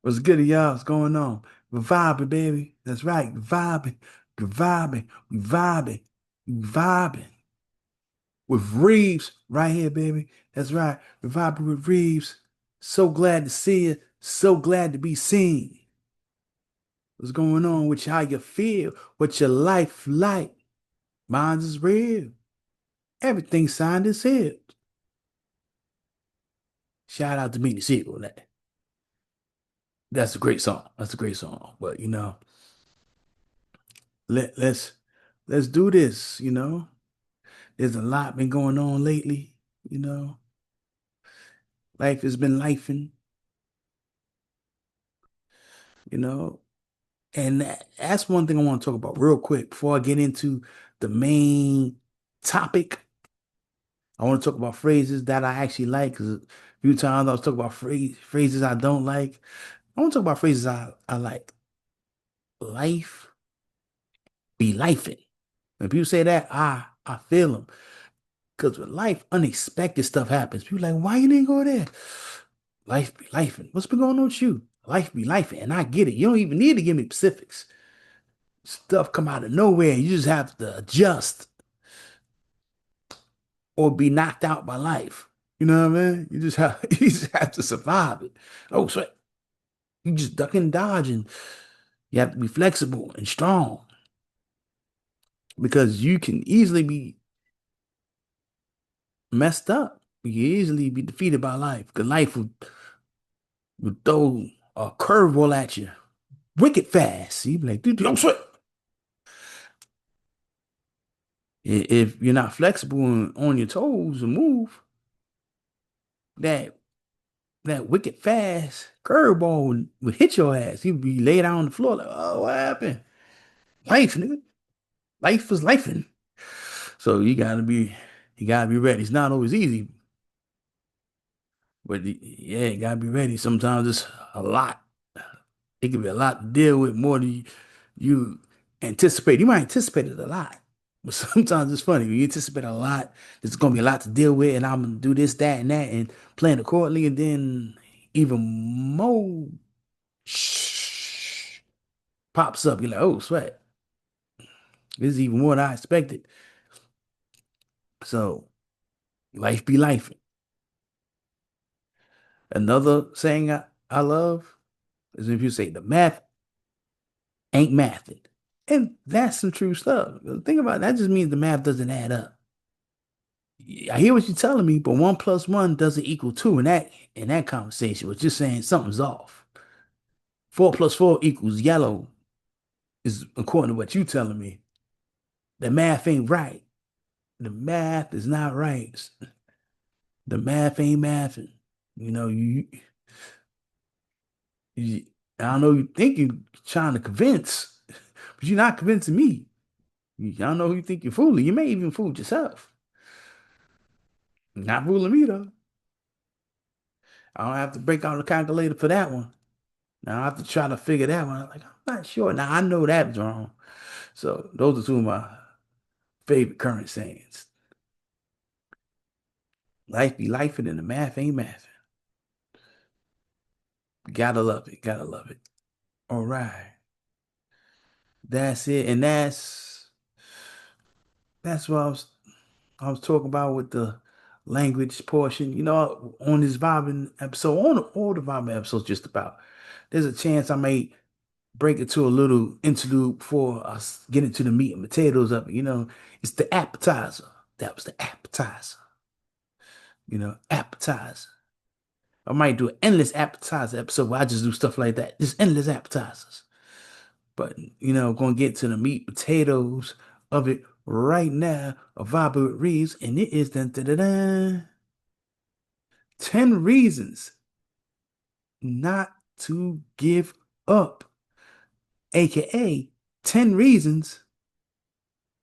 What's good, y'all? What's going on? We're vibing, baby. That's right. We're vibing. We're vibing. We vibing. We vibing. With Reeves right here, baby. That's right. We're vibing with Reeves. So glad to see you. So glad to be seen. What's going on with you? How you feel? What's your life like? Mine is real. Everything signed is here. Shout out to me to see on that. That's a great song. That's a great song. But let's do this. There's a lot been going on lately. You know, life has been lifing. You know, and that's one thing I want to talk about real quick before I get into the main topic. I want to talk about phrases that I actually like because a few times I was talking about phrases I don't like. I want to talk about phrases I like. Life be lifing. When people say that, I feel them. Because with life, unexpected stuff happens. People like, why you didn't go there? Life be lifing. What's been going on with you? Life be lifing. And I get it. You don't even need to give me specifics. Stuff come out of nowhere. You just have to adjust or be knocked out by life. You know what I mean? You just have to survive it. Oh, so you just duck and dodge, and you have to be flexible and strong because you can easily be messed up. You can easily be defeated by life because life would throw a curveball at you wicked fast. You be like, dude, don't sweat. If you're not flexible and on your toes and move, that that wicked fast curveball would hit your ass. You'd be laid out on the floor like, oh, what happened? Life, nigga. Life is lifing. So you gotta be ready. It's not always easy, but yeah, you gotta be ready. Sometimes it's a lot. It can be a lot to deal with more than you anticipate. You might anticipate it a lot, but sometimes it's funny. You anticipate a lot. There's gonna be a lot to deal with, and I'm gonna do this, that, and that, and plan accordingly, and then even more shh pops up. You're like, oh, sweat. This is even more than I expected. So life be life. Another saying I love is if you say the math ain't mathing. And that's some true stuff. Think about it, that just means the math doesn't add up. I hear what you're telling me, but one plus one doesn't equal two in that conversation. Was just saying something's off. Four plus four equals yellow is according to what you telling me. The math ain't right. The math is not right. The math ain't mathing. You know, you I don't know, you think you're trying to convince, but you're not convincing me. I don't know who you think you're fooling. You may even fool yourself. Not fooling me though. I don't have to break out the calculator for that one. Now I have to try to figure that one out. Like, I'm not sure. Now I know that's wrong. So those are two of my favorite current sayings. Life be life and the math ain't math. Gotta love it. Gotta love it. All right. That's it. And that's what I was talking about with the language portion. On this vibing episode, on all the vibing episodes just about. There's a chance I may break it to a little interlude before us get into the meat and potatoes of it. It's the appetizer. That was the appetizer. Appetizer. I might do an endless appetizer episode where I just do stuff like that. Just endless appetizers. But gonna get to the meat potatoes of it right now. A vibe with Reeves, and it is 10 reasons not to give up, aka 10 reasons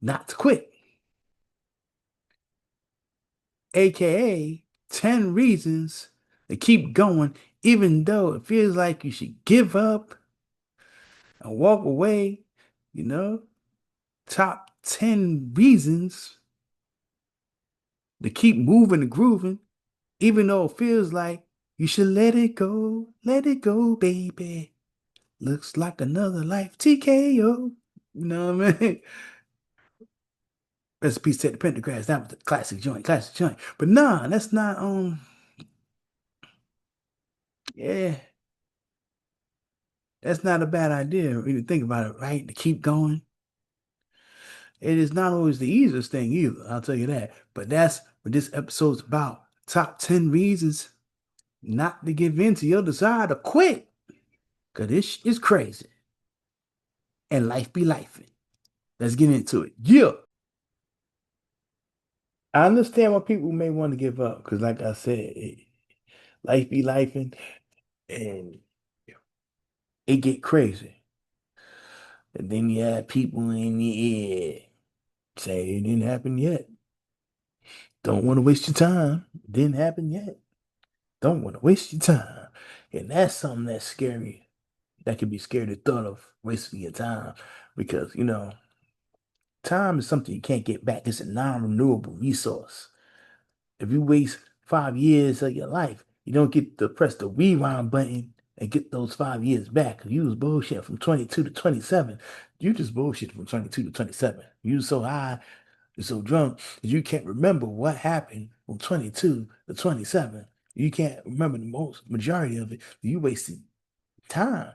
not to quit. AKA 10 reasons to keep going, even though it feels like you should give up and walk away. You know, top 10 reasons to keep moving and grooving, Even though it feels like you should let it go, baby. Looks like another life TKO. You know what I mean? Recipe set the pentagrass. That was the classic joint, classic joint. But nah, that's not yeah, that's not a bad idea when you think about it, right? To keep going. It is not always the easiest thing either, I'll tell you that. But that's what this episode's about. Top 10 reasons not to give in to your desire to quit. Cause this is crazy. And life be life. Let's get into it. Yeah. I understand why people may want to give up. Cause like I said, life be life and it get crazy. And then you have people in the ear say it didn't happen yet. Don't want to waste your time. Didn't happen yet. Don't want to waste your time. And that's something that's scary. That can be scary to thought of wasting your time because, time is something you can't get back. It's a non-renewable resource. If you waste 5 years of your life, you don't get to press the rewind button and get those 5 years back. If you was bullshit from 22 to 27, you just bullshit from 22 to 27. You was so high, you're so drunk that you can't remember what happened from 22 to 27. You can't remember the most majority of it. You wasted time.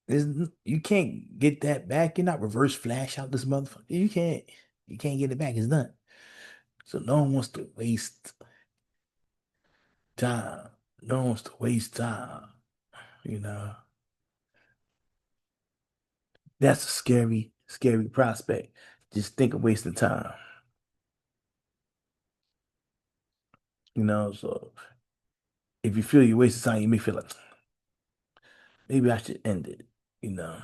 You can't get that back. You're not reverse flash out this motherfucker. You can't. You can't get it back. It's done. So no one wants to waste time. No one wants to waste time. You know, that's a scary, scary prospect. Just think of wasting time. So if you feel you're wasting time, you may feel like maybe I should end it. You know,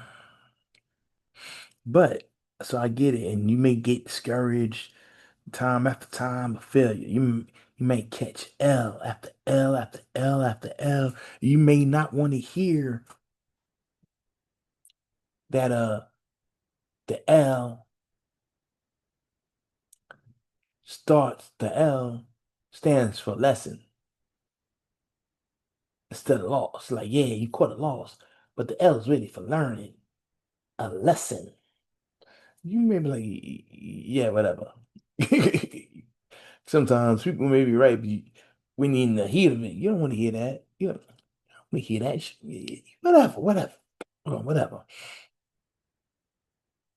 but so I get it, and you may get discouraged time after time of failure. You may catch L after L after L after L. You may not want to hear that the L the L stands for lesson instead of loss. Like, yeah, you caught a loss, but the L is really for learning a lesson. You may be like, yeah, whatever. Sometimes people may be right, but when you're in the heat of it, you don't want to hear that. You don't want to hear that. Whatever, whatever. Whatever.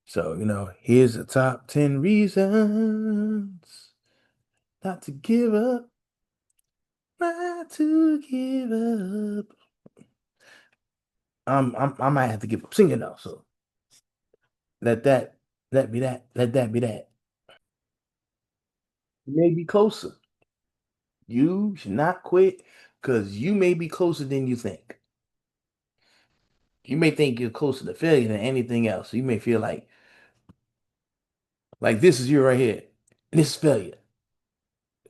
So, here's the top 10 reasons not to give up, not to give up. I might have to give up singing now, so let that let be that. Let that be that. You may be closer. You should not quit because you may be closer than you think. You may think you're closer to failure than anything else. You may feel like this is you right here, and this is failure.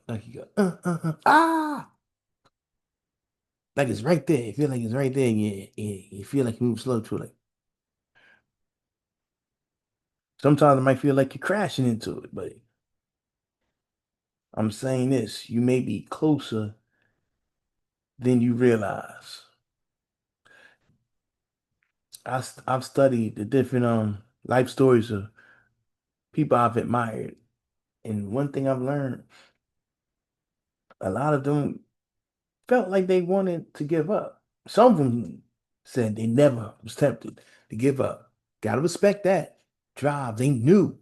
Like you go, ah, like it's right there. You feel like it's right there. You feel like you move slow to it. Sometimes it might feel like you're crashing into it, but I'm saying this, you may be closer than you realize. I've studied the different life stories of people I've admired, and one thing I've learned, a lot of them felt like they wanted to give up. Some of them said they never was tempted to give up. Gotta respect that drive. They knew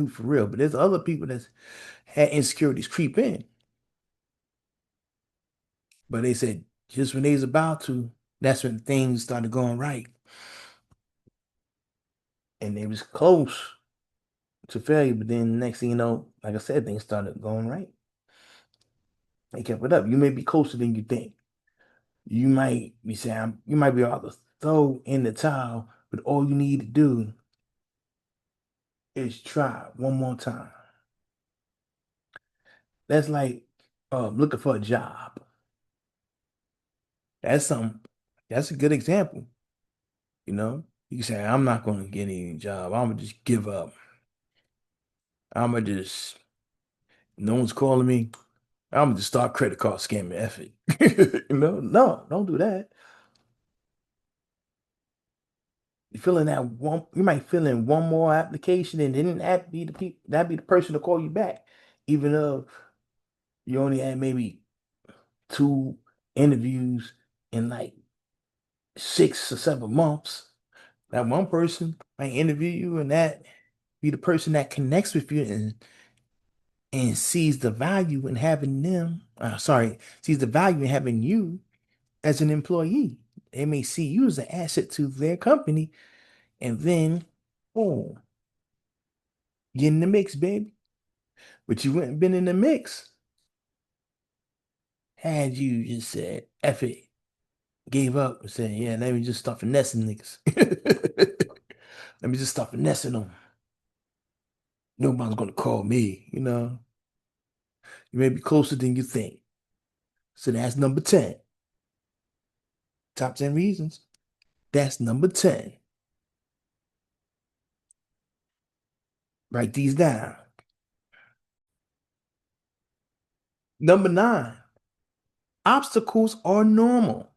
for real. But there's other people that had insecurities creep in, but they said just when they was about to, that's when things started going right, and they was close to failure. But then next thing you know, like I said, things started going right. They kept it up. You may be closer than you think. You might be saying you might be about to throw in the towel, but all you need to do is try one more time. That's like looking for a job. That's some that's a good example. You can say, I'm not gonna get any job. I'm gonna just give up. I'm gonna just no one's calling me. I'm gonna just start credit card scamming effort. No, don't do that. You fill in that one, you might fill in one more application and then that be the people that be the person to call you back. Even though you only had maybe two interviews in like 6 or 7 months. That one person might interview you and that be the person that connects with you and sees the value in having them, sees the value in having you as an employee. They may see you as an asset to their company, and then, oh, get in the mix, baby. But you wouldn't been in the mix had you just said, F it, gave up and said, yeah, let me just start finessing niggas. Let me just start finessing them. Nobody's gonna call me, You may be closer than you think. So that's number 10. Top 10 reasons. That's number 10. Write these down. Number 9, obstacles are normal.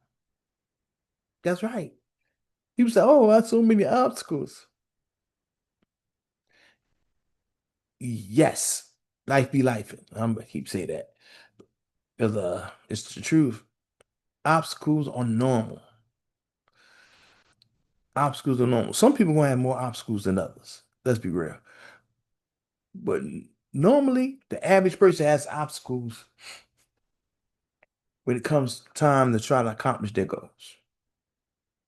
That's right. People say, oh, I have so many obstacles. Yes, life be life. I'm gonna keep saying that because it's the truth. Obstacles are normal. Obstacles are normal. Some people gonna have more obstacles than others. Let's be real. But normally, the average person has obstacles when it comes time to try to accomplish their goals.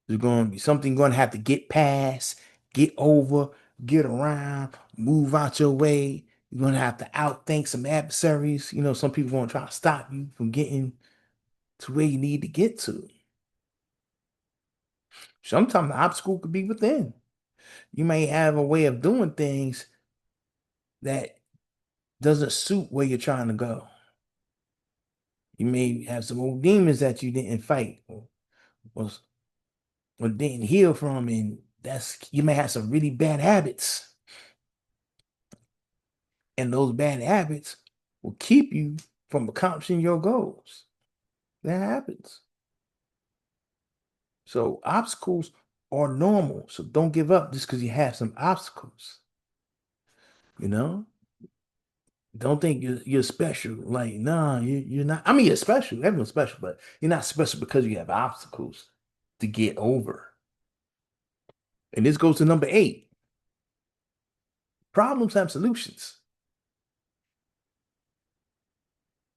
There's going to be something you're going to have to get past, get over, get around, move out your way. You're going to have to outthink some adversaries. Some people want to try to stop you from getting to where you need to get to. Sometimes the obstacle could be within. You may have a way of doing things that doesn't suit where you're trying to go. You may have some old demons that you didn't fight or, or didn't heal from, and you may have some really bad habits. And those bad habits will keep you from accomplishing your goals. That happens. So obstacles are normal. So don't give up just because you have some obstacles. You know, don't think you're special. Like, no, you're not. I mean, you're special. Everyone's special, but you're not special because you have obstacles to get over. And this goes to number 8. Problems have solutions.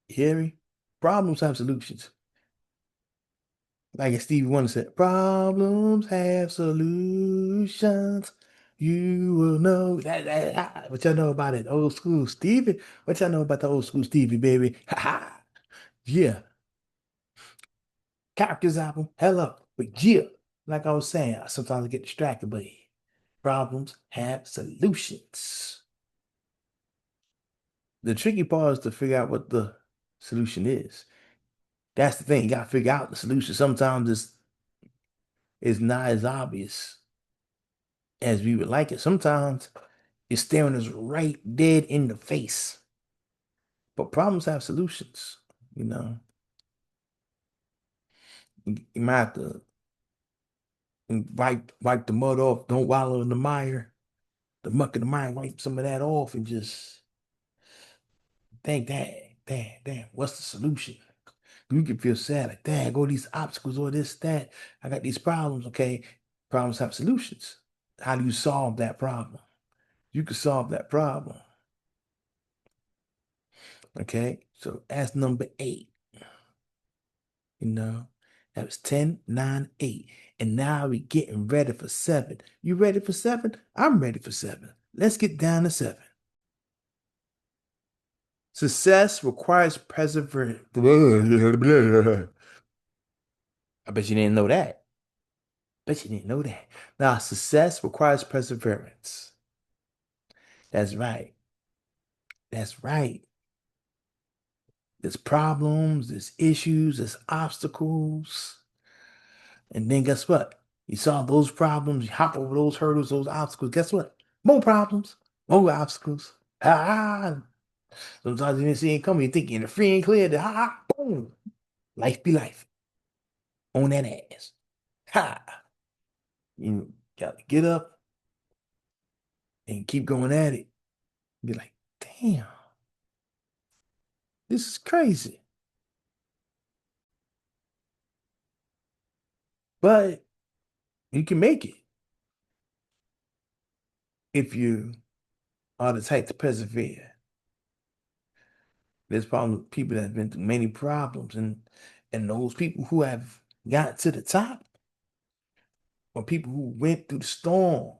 You hear me? Problems have solutions. Like Stevie Wonder said, problems have solutions. You will know what y'all know about it. Old school Stevie. What y'all know about the old school Stevie, baby? Ha ha. Yeah. Characters album. Hello. But yeah, like I was saying, sometimes I get distracted, but problems have solutions. The tricky part is to figure out what the solution is. That's the thing. You gotta figure out the solution. Sometimes it's not as obvious as we would like it. Sometimes it's staring us right dead in the face. But problems have solutions, you know. You might have to wipe the mud off. Don't wallow in the mire. The muck in the mire, wipe some of that off and just think, damn, what's the solution? You can feel sad, like, dang, all these obstacles, all this, that. I got these problems, okay? Problems have solutions. How do you solve that problem? You can solve that problem. Okay, so that's number 8. You know, that was 10, 9, 8. And now we're getting ready for 7. You ready for 7? I'm ready for 7. Let's get down to 7. Success requires perseverance. I bet you didn't know that. Bet you didn't know that. Now, success requires perseverance. That's right. That's right. There's problems, there's issues, there's obstacles. And then guess what? You solve those problems, you hop over those hurdles, those obstacles. Guess what? More problems, more obstacles. Ah, Sometimes you didn't see it coming. You think you're free and clear. Ha, ha, boom. Life be life. On that ass. Ha. You gotta get up and keep going at it. Be like, damn, this is crazy. But you can make it if you are the type to persevere. There's probably people that have been through many problems, and those people who have got to the top or people who went through the storm,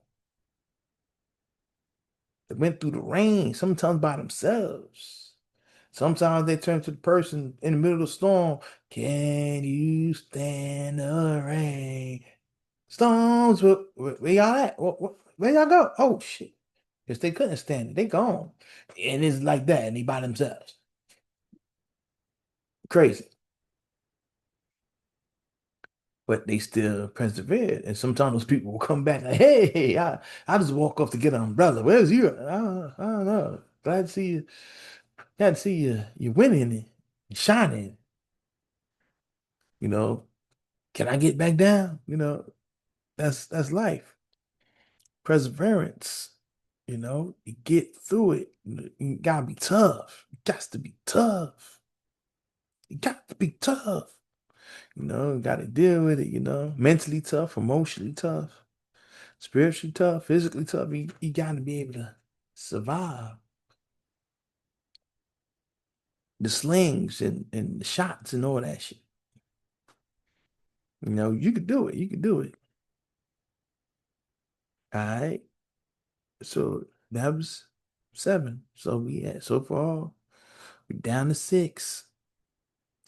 that went through the rain, sometimes by themselves. Sometimes they turn to the person in the middle of the storm. Can you stand the rain? Storms, where y'all at? Where y'all go? Oh shit. Because they couldn't stand it. They gone. And it's like that, and they by themselves. Crazy. But they still persevered. And sometimes those people will come back like, hey, I just walk off to get an umbrella. Where's you? I don't know. Glad to see you. Glad to see you winning and shining. You know, can I get back down? That's life. Perseverance. You get through it. You gotta be tough. You got to be tough. You got to be tough. You gotta deal with it. Mentally tough, emotionally tough, spiritually tough, physically tough. You gotta be able to survive the slings and the shots and all that shit. You could do it. You could do it. All right. So that was 7. So so far we're down to 6.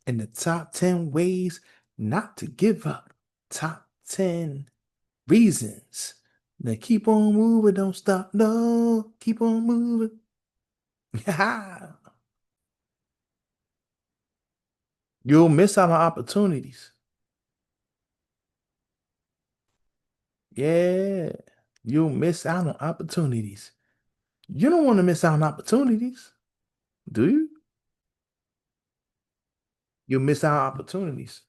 In the top 10 ways not to give up. Top 10 reasons. Now keep on moving, don't stop. No, keep on moving. You'll miss out on opportunities. Yeah, you'll miss out on opportunities. You don't want to miss out on opportunities, do you? You'll miss out on opportunities.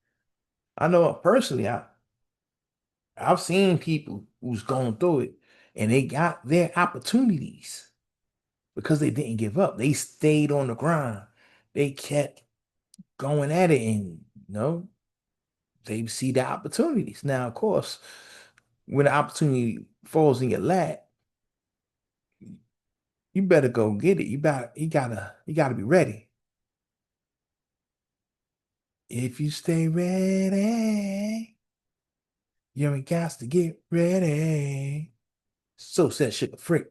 I know personally, I've seen people who's gone through it and they got their opportunities because they didn't give up. They stayed on the grind. They kept going at it and they see the opportunities. Now, of course, when the opportunity falls in your lap, you better go get it. You gotta be ready. If you stay ready, you ain't got to get ready. So said Sugar Freak.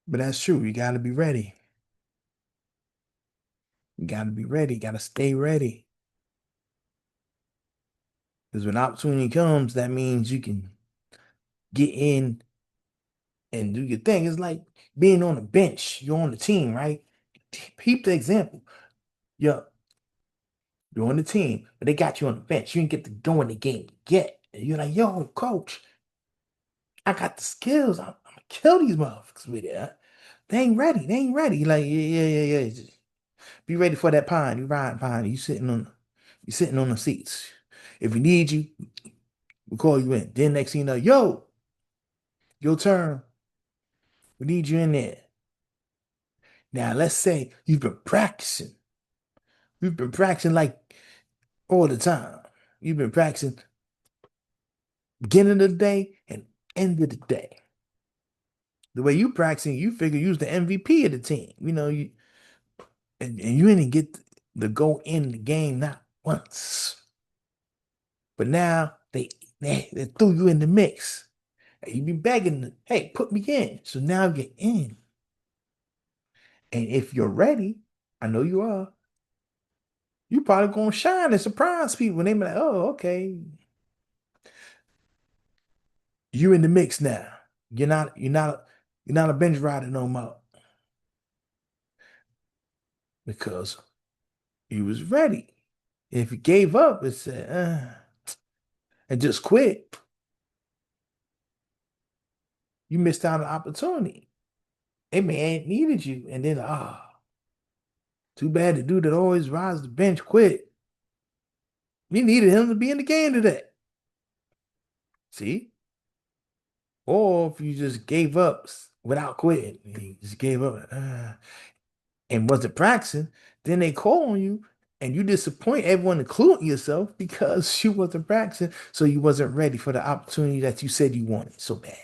But that's true. You gotta be ready. You gotta be ready. You gotta stay ready. Because when opportunity comes, that means you can get in and do your thing. It's like being on the bench. You're on the team, right? Peep the example. You're, you're on the team, but they got you on the bench. You didn't get to go in the game yet. And you're like, yo, coach, I got the skills. I'm gonna kill these motherfuckers with it. Huh? They ain't ready. They ain't ready. Like, yeah, yeah, yeah, yeah. Just be ready for that pine. You riding pine. You sitting on the seats. If we need you, we'll call you in. Then next thing you know, yo, your turn. We need you in there. Now, let's say you've been practicing. You've been practicing like all the time. You've been practicing beginning of the day and end of the day. The way you practicing, you figure you's the MVP of the team. And you didn't get to go in the game not once. But now they threw you in the mix. And you be begging, hey, put me in. So now you're in. And if you're ready, I know you are, you probably gonna shine and surprise people when they be like, oh, okay, you're in the mix now. You're not a bench rider no more because you was ready. If you gave up and said, and just quit, you missed out on an opportunity. Hey man, needed you. And then too bad the dude that always rides the bench quit. We needed him to be in the game today. See? Or if you just gave up without quitting, you just gave up and wasn't practicing, then they call on you and you disappoint everyone, including yourself, because you wasn't practicing, so you wasn't ready for the opportunity that you said you wanted so bad.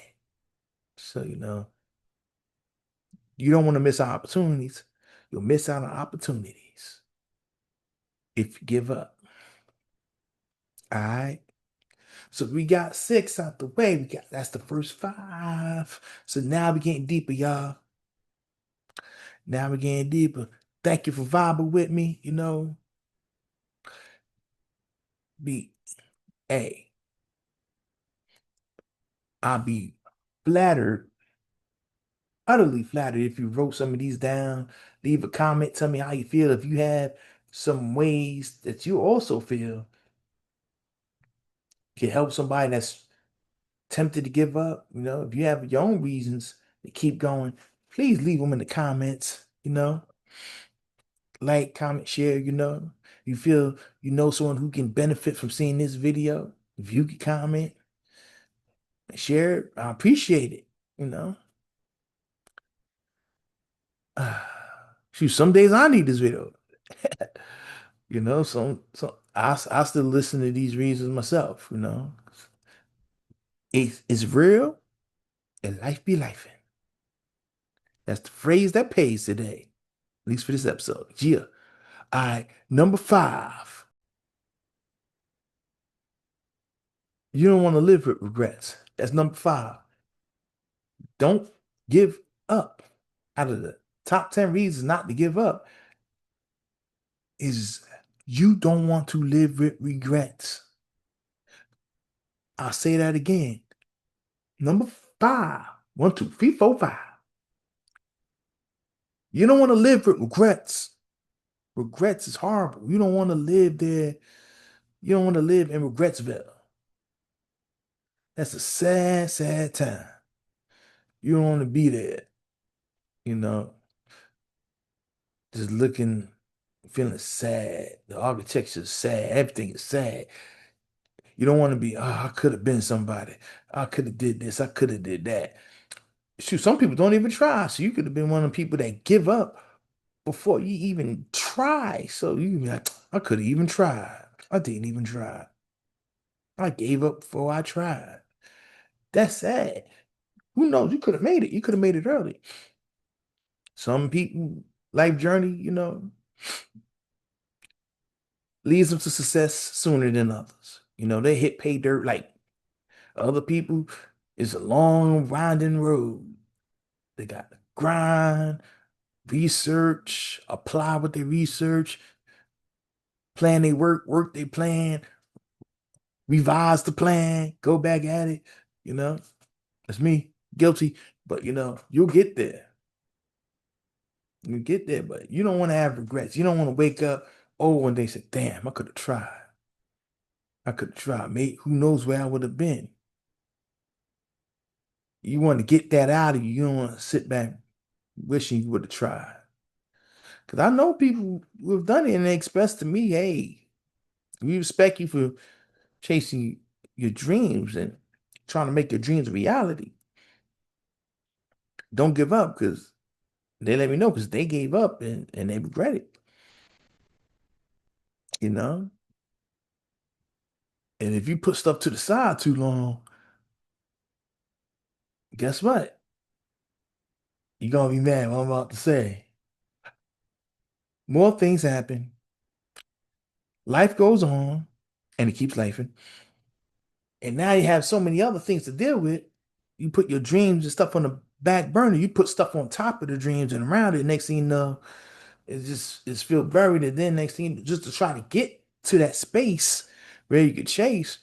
So, you don't want to miss out opportunities. You'll miss out on opportunities if you give up. All right. So we got six out the way. That's the first five. So now we're getting deeper, y'all. Now we're getting deeper. Thank you for vibing with me. Be a. I'll be flattered, utterly flattered if you wrote some of these down. Leave a comment. Tell me how you feel. If you have some ways that you also feel can help somebody that's tempted to give up, if you have your own reasons to keep going, please leave them in the comments. Like, comment, share. You feel someone who can benefit from seeing this video. If you can comment, share it, I appreciate it. You know. Shoot, some days I need this video. I still listen to these reasons myself. It's real and life be life. That's the phrase that pays today, at least for this episode. Yeah. All right, number 5. You don't want to live with regrets. That's number 5. Don't give up. Out of the top 10 reasons not to give up is you don't want to live with regrets. I'll say that again. Number 5. 1, 2, 3, 4, 5. You don't want to live with regrets. Regrets is horrible. You don't want to live there. You don't want to live in Regretsville. That's a sad, sad time. You don't want to be there, you know, just looking, feeling sad. The architecture is sad. Everything is sad. You don't want to be, I could have been somebody. I could have did this. I could have did that. Shoot, some people don't even try. So you could have been one of the people that give up before you even try. So you can be like, I could have even tried. I didn't even try. I gave up before I tried. That's sad. Who knows? You could have made it. You could have made it early. Some people life journey, leads them to success sooner than others. They hit pay dirt like other people. It's a long, winding road. They got to grind, research, apply what they research, plan they work they plan, revise the plan, go back at it. That's me, guilty. But you'll get there. You get there, but you don't want to have regrets. You don't want to wake up, one day say, damn, I could have tried. I could have tried. Mate, who knows where I would have been? You want to get that out of you. You don't want to sit back wishing you would have tried. Because I know people who have done it and they express to me, hey, we respect you for chasing your dreams and trying to make your dreams a reality. Don't give up because they let me know because they gave up and they regret it. You know? And if you put stuff to the side too long, guess what? You're gonna be mad what I'm about to say. More things happen. Life goes on, and it keeps life. And now you have so many other things to deal with. You put your dreams and stuff on the back burner. You put stuff on top of the dreams and around it. Next thing you know, it's feel buried. And then next thing, just to try to get to that space where you could chase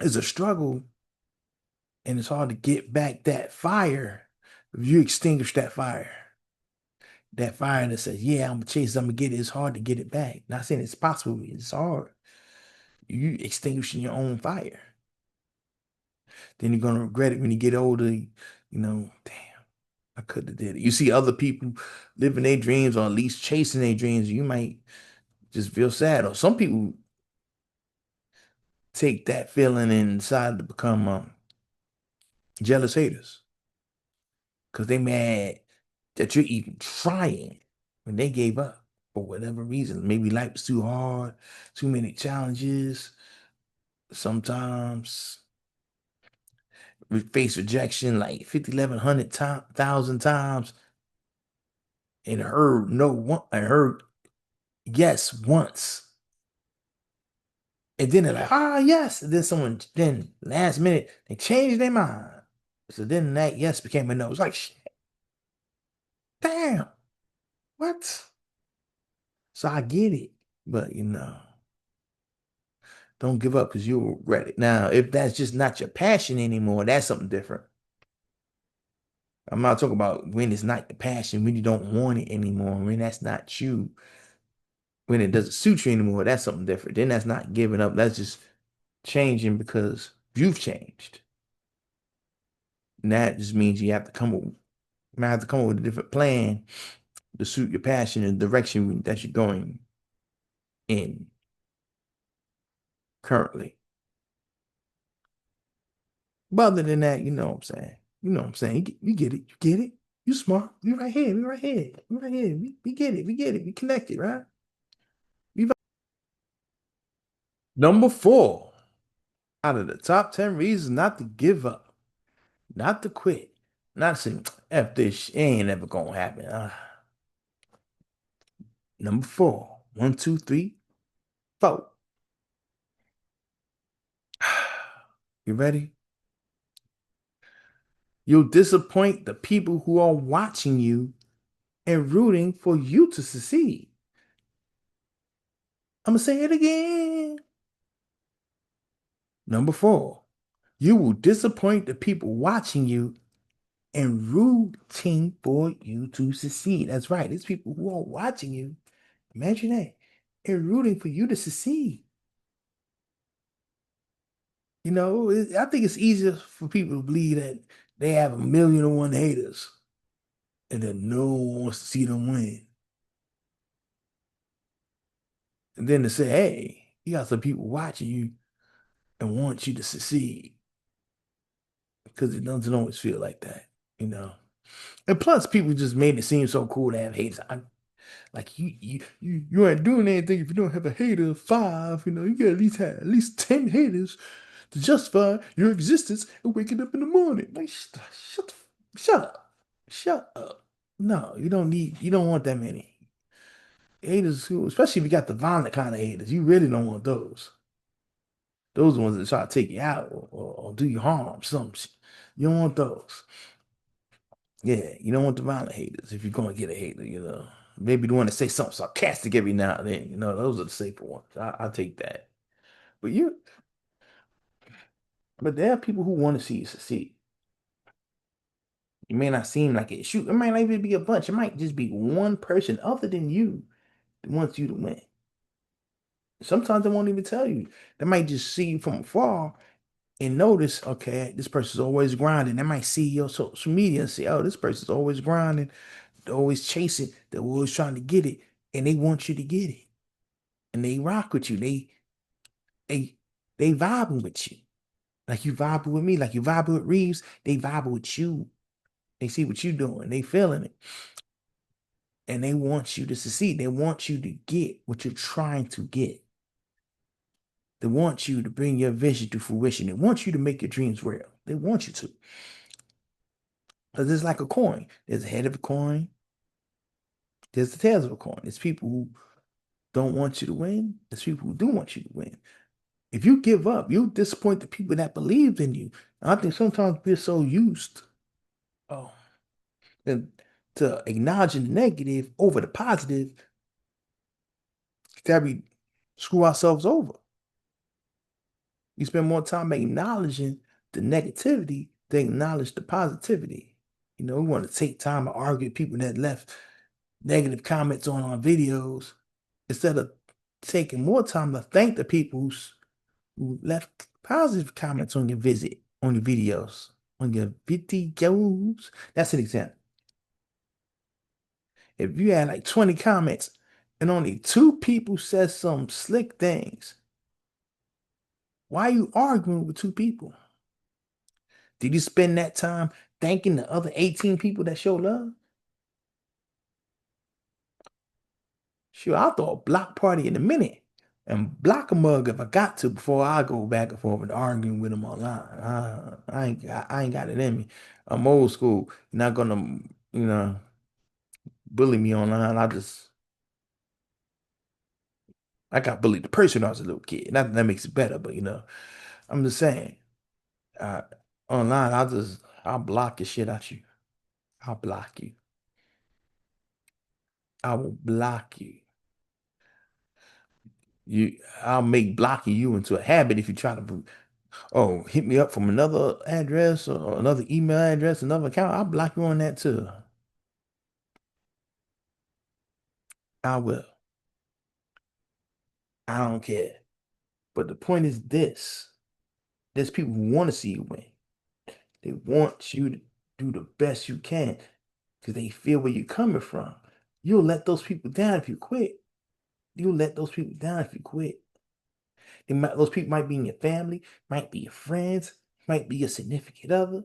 is a struggle. And it's hard to get back that fire if you extinguish that fire. That fire that says, yeah, I'm gonna chase, I'm gonna get it. It's hard to get it back. Not saying it's possible, it's hard. You extinguishing your own fire. Then you're gonna regret it when you get older. Damn, I could have did it. You see other people living their dreams or at least chasing their dreams, you might just feel sad. Or some people take that feeling and decide to become jealous haters because they mad that you're even trying when they gave up for whatever reason. Maybe life was too hard, too many challenges. Sometimes we face rejection like 50, 1100 times, 1,000 times and heard no one, I heard yes once. And then they're like, ah, yes. And then someone, then last minute, they changed their mind. So then that yes became a no. It's like, shit, damn, what? So I get it. But, don't give up because you'll regret it. Now, if that's just not your passion anymore, that's something different. I'm not talking about when it's not your passion, when you don't want it anymore, when that's not you, when it doesn't suit you anymore, that's something different. Then that's not giving up. That's just changing because you've changed. And that just means you have to come up, you might have to come up with a different plan to suit your passion and direction that you're going in currently. But other than that, you know what I'm saying. You know what I'm saying. You get it. You get it. You smart. You right here. We right here. We right here. We get it. We get it. We connected, right? We Number 4 out of the top 10 reasons not to give up, not to quit, not to say, F this, it ain't ever gonna happen. Number 4. 1, 2, 3, 4. You ready? You'll disappoint the people who are watching you and rooting for you to succeed. I'm gonna say it again. Number 4. You will disappoint the people watching you and rooting for you to succeed. That's right. It's people who are watching you. Imagine that. And rooting for you to succeed. I think it's easier for people to believe that they have 1,000,001 haters and that no one wants to see them win. And then to say, hey, you got some people watching you and want you to succeed. Because it doesn't always feel like that, you know. And plus, people just made it seem so cool to have haters. Like you ain't doing anything if you don't have a hater of 5. You got at least have at least 10 haters to justify your existence and waking up in the morning. Like shut up, shut up. No, you don't want that many haters. Especially if you got the violent kind of haters, you really don't want those. Those are the ones that try to take you out or do you harm. Something you don't want those. Yeah, you don't want the violent haters if you're gonna get a hater. Maybe the one that say something sarcastic every now and then. Those are the safer ones. I'll take that. But but there are people who want to see you succeed. It may not seem like it. Shoot, it might not even be a bunch. It might just be one person other than you that wants you to win. Sometimes they won't even tell you. They might just see you from afar and notice, okay, this person's always grinding. They might see your social media and say, oh, this person's always grinding. They're always chasing. They're always trying to get it. And they want you to get it. And they rock with you. They they vibing with you. Like you vibing with me, like you vibing with Reeves, they vibing with you. They see what you doing. They feeling it. And they want you to succeed. They want you to get what you're trying to get. They want you to bring your vision to fruition. They want you to make your dreams real. They want you to. Because it's like a coin. There's a head of a coin. There's the tails of a coin. There's people who don't want you to win. There's people who do want you to win. If you give up, you'll disappoint the people that believe in you. I think sometimes we're so used oh, and to acknowledging the negative over the positive that we screw ourselves over. You spend more time acknowledging the negativity than acknowledge the positivity. We want to take time to argue with people that left negative comments on our videos instead of taking more time to thank the people who left positive comments on your videos, on your videos. That's an example. If you had like 20 comments and only two people said some slick things, why are you arguing with two people? Did you spend that time thanking the other 18 people that show love? Sure, I'll throw a block party in a minute and block a mug if I got to before I go back and forth and arguing with them online. I ain't got it in me. I'm old school. You're not gonna, you know, bully me online. I got bullied the person when I was a little kid. Not that that makes it better, but I'm just saying. Uh, Online, I'll block the shit out you. I'll block you. I will block you. I'll make blocking you into a habit if you try to, oh, hit me up from another address or another email address, another account. I'll block you on that too. I will. I don't care. But the point is this. There's people who want to see you win. They want you to do the best you can because they feel where you're coming from. You'll let those people down if you quit. You'll let those people down if you quit. Those people might be in your family, might be your friends, might be your significant other,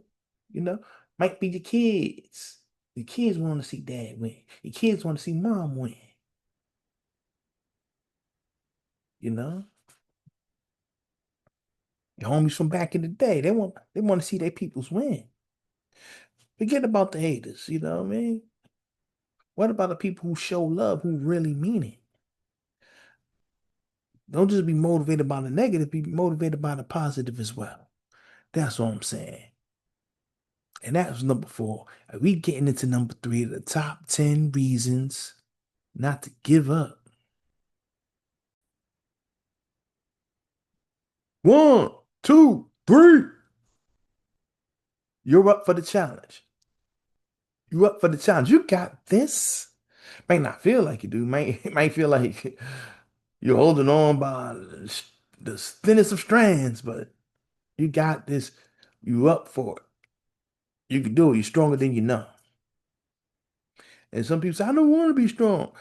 you know, might be your kids. Your kids want to see dad win. Your kids want to see mom win, you know. Your homies from back in the day, they want to see their peoples win. Forget about the haters, you know what I mean? What about the people who show love, who really mean it? Don't just be motivated by the negative, be motivated by the positive as well. That's what I'm saying. And that was number four. We getting into number three, the top 10 reasons not to give up. One, two, three. You're up for the challenge. You up for the challenge. You got this. Might not feel like you do. Might feel like you're holding on by the thinnest of strands, but you got this. You up for it. You can do it. You're stronger than you know. And some people say, I don't want to be strong.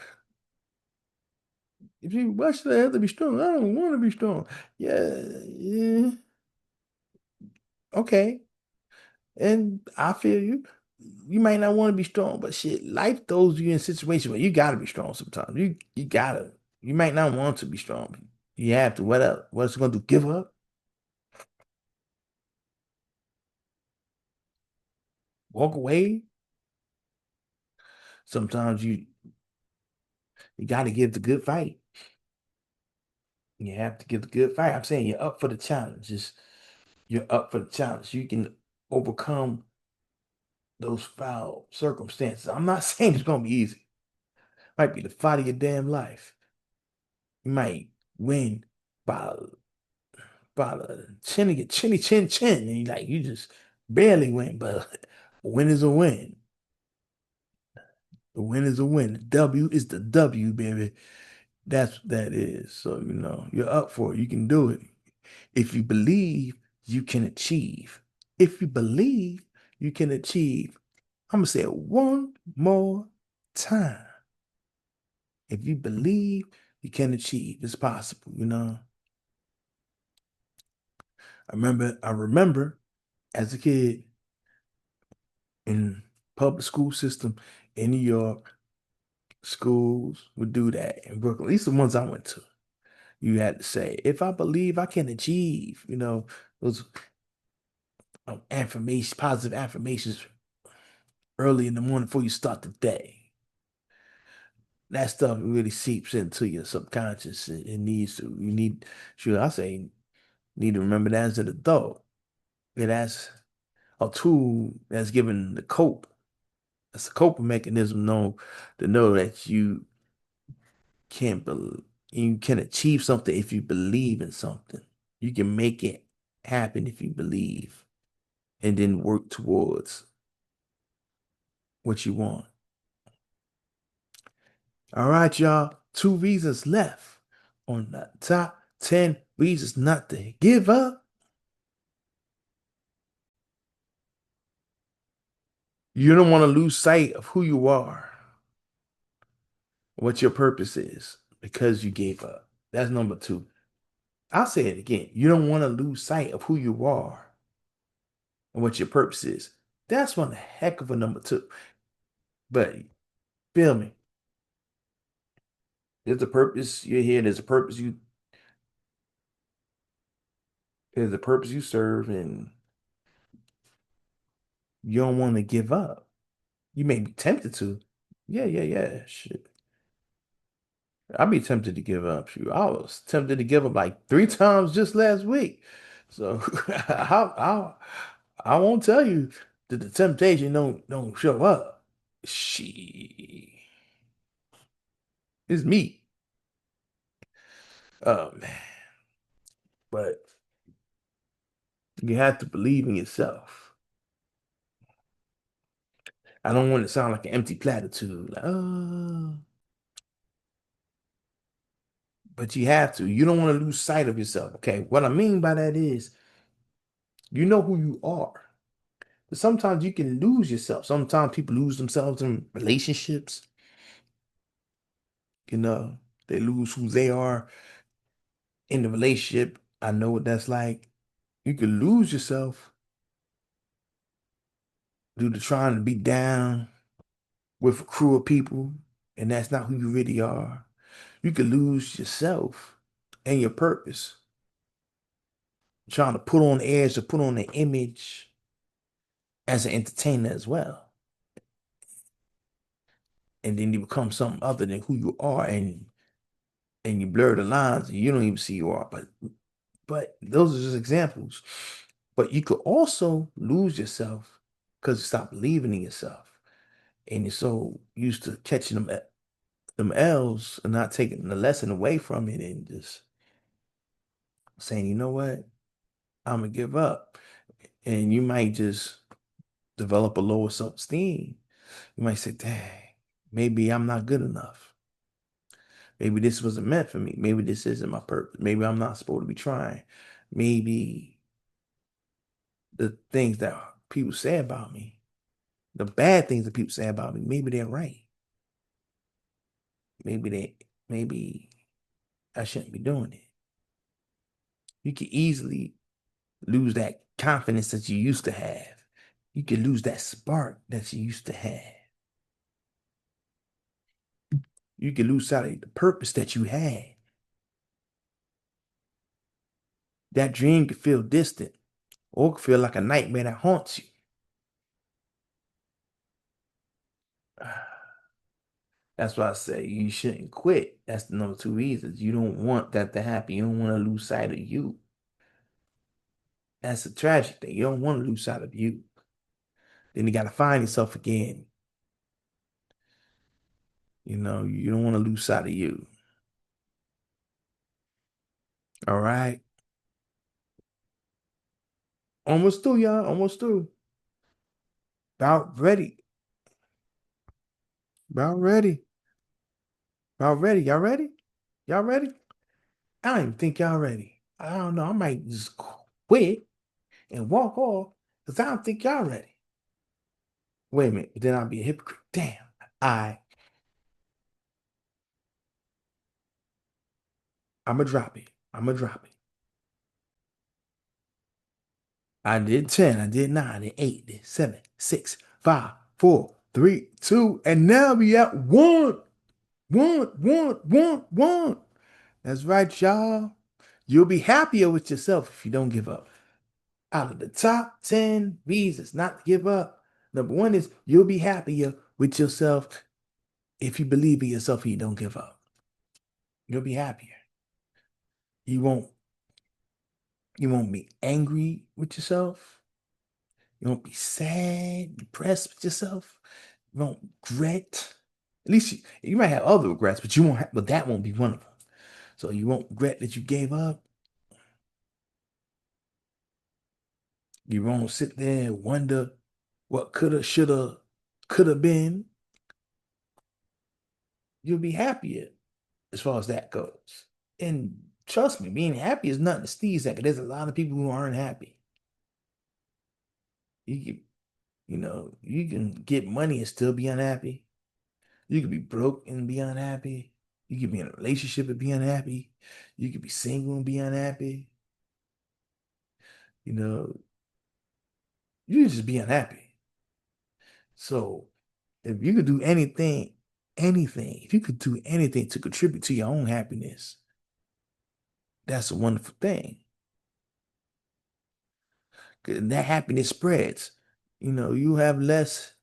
If you why should I have to be strong? I don't want to be strong. Yeah, yeah. Okay. And I feel you. You might not want to be strong, but shit, life throws you in situations where you gotta be strong sometimes. You gotta. You might not want to be strong. You have to. What else? What's it gonna do? Give up? Walk away? Sometimes you gotta give the good fight. You have to give the good fight. I'm saying you're up for the challenge. You're up for the challenge. You can overcome those foul circumstances. I'm not saying it's gonna be easy. Might be the fight of your damn life. You might win by the chin of your chinny chin chin, and you just barely win, but a win is a win. The win is a win. The W is the W, baby. That's what that is. So you're up for it. You can do it. If you believe, you can achieve. If you believe, you can achieve. I'm gonna say it one more time. If you believe, you can achieve. It's possible. I remember as a kid in public school system in New York, schools would do that in Brooklyn, at least the ones I went to. You had to say, if I believe I can achieve, those affirmation, positive affirmations early in the morning before you start the day. That stuff really seeps into your subconscious. It needs to. You need, sure, I say, need to remember that as an adult. That's a tool that's given the cope. That's a coping mechanism known to know that you can achieve something if you believe in something. You can make it happen if you believe and then work towards what you want. All right, y'all. Two reasons left on the top 10 reasons not to give up. You don't want to lose sight of who you are. what your purpose is because you gave up. That's number two. I'll say it again. You don't want to lose sight of who you are and what your purpose is. That's one heck of a number two. But feel me. There's a purpose you're here. There's a purpose you serve, and you don't want to give up. You may be tempted to. Yeah, yeah, yeah. Shit. I'd be tempted to give up. Shoot, I was tempted to give up like 3 times just last week. So I won't tell you that the temptation don't show up. She it's me. Oh man. But you have to believe in yourself. I don't want to sound like an empty platitude. Like, oh, but you have to. You don't want to lose sight of yourself. Okay. What I mean by that is you know who you are. But sometimes you can lose yourself. Sometimes people lose themselves in relationships. You know, they lose who they are in the relationship. I know what that's like. You can lose yourself due to trying to be down with a crew of people, and that's not who you really are. You can lose yourself and your purpose, trying to put on airs or put on an image as an entertainer as well. And then you become something other than who you are, and you blur the lines and you don't even see who you are. But those are just examples. But you could also lose yourself because you stop believing in yourself. And you're so used to catching them L's and not taking the lesson away from it and just saying, you know what, I'm gonna give up. And you might just develop a lower self-esteem. You might say, dang, maybe I'm not good enough. Maybe this wasn't meant for me. Maybe this isn't my purpose. Maybe I'm not supposed to be trying. Maybe the things that people say about me, the bad things that people say about me, maybe they're right. Maybe I shouldn't be doing it. You can easily lose that confidence that you used to have. You can lose that spark that you used to have. You can lose sight of the purpose that you had. That dream could feel distant or it could feel like a nightmare that haunts you. That's why I say you shouldn't quit. That's the number two reasons. You don't want that to happen. You don't want to lose sight of you. That's a tragic thing. You don't want to lose sight of you. Then you got to find yourself again. You know, you don't want to lose sight of you. All right. Almost through, y'all. Almost through. About ready. About ready. Y'all ready? Y'all ready? Y'all ready? I don't even think y'all ready. I don't know. I might just quit and walk off because I don't think y'all ready. Wait a minute. Then I'll be a hypocrite. Damn. I I'ma drop it. I'ma drop it. I did 10. I did 9. I did 8. I did 7, 6, 5, 4, 3, 2. And now we at 1. 1, 1, 1, 1. That's right, y'all. You'll be happier with yourself if you don't give up. Out of the top 10 reasons not to give up, number one is you'll be happier with yourself if you believe in yourself and you don't give up. You'll be happier. You won't you won't be angry with yourself. You won't be sad, depressed with yourself. You won't regret. At least you might have other regrets, but you won't have, but that won't be one of them. So you won't regret that you gave up. You won't sit there and wonder what coulda, shoulda, coulda been. You'll be happier as far as that goes. And trust me, being happy is nothing to sneeze at. 'Cause there's a lot of people who aren't happy. You can, you can get money and still be unhappy. You could be broke and be unhappy. You could be in a relationship and be unhappy. You could be single and be unhappy. You know, you can just be unhappy. So if you could do anything, if you could do anything to contribute to your own happiness, that's a wonderful thing. 'Cause that happiness spreads. You have less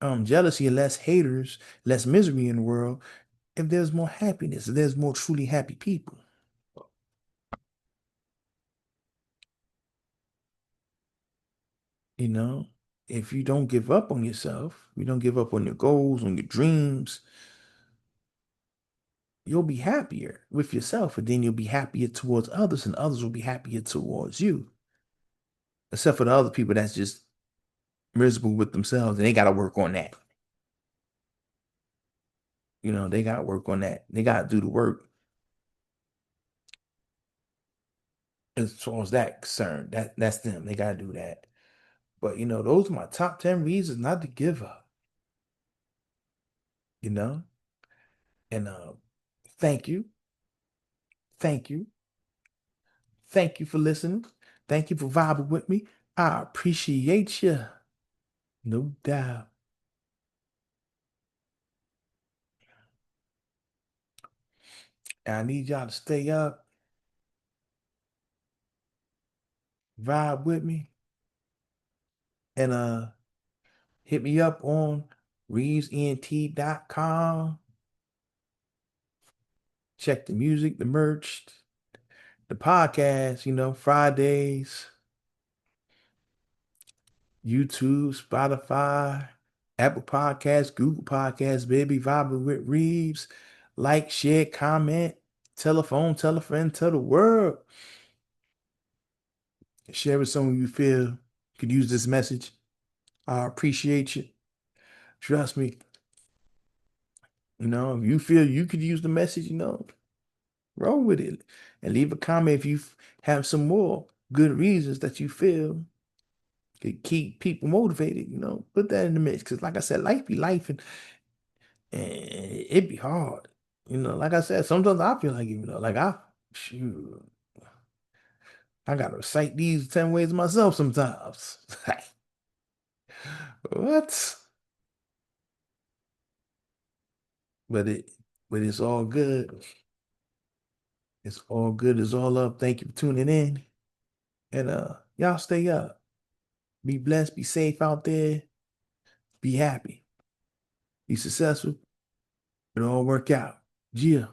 jealousy and less haters, less misery in the world if there's more happiness, if there's more truly happy people. You know, if you don't give up on yourself, you don't give up on your goals, on your dreams, you'll be happier with yourself, and then you'll be happier towards others, and others will be happier towards you. Except for the other people that's just miserable with themselves, and they got to work on that. They got to work on that. They got to do the work as far as that concerned. That's them. They got to do that. But those are my top 10 reasons not to give up. You know, and thank you, thank you, thank you for listening. Thank you for vibing with me. I appreciate you, no doubt. I need y'all to stay up, vibe with me, and hit me up on reevesent.com. Check the music, the merch, the podcast, Fridays, YouTube, Spotify, Apple Podcasts, Google Podcasts, baby, vibing with Reeves. Like, share, comment, telephone, tell a friend, tell the world. Share with someone you feel could use this message. I appreciate you. Trust me. If you feel you could use the message, roll with it. And leave a comment if you have some more good reasons that you feel could keep people motivated, put that in the mix. Because like I said, life be life, and it be hard. Like I said, sometimes I feel like, like shoot, I gotta recite these 10 ways myself sometimes. What? But it's all good. It's all good. It's all up. Thank you for tuning in. And y'all stay up. Be blessed. Be safe out there. Be happy. Be successful. It'll all work out. Yeah.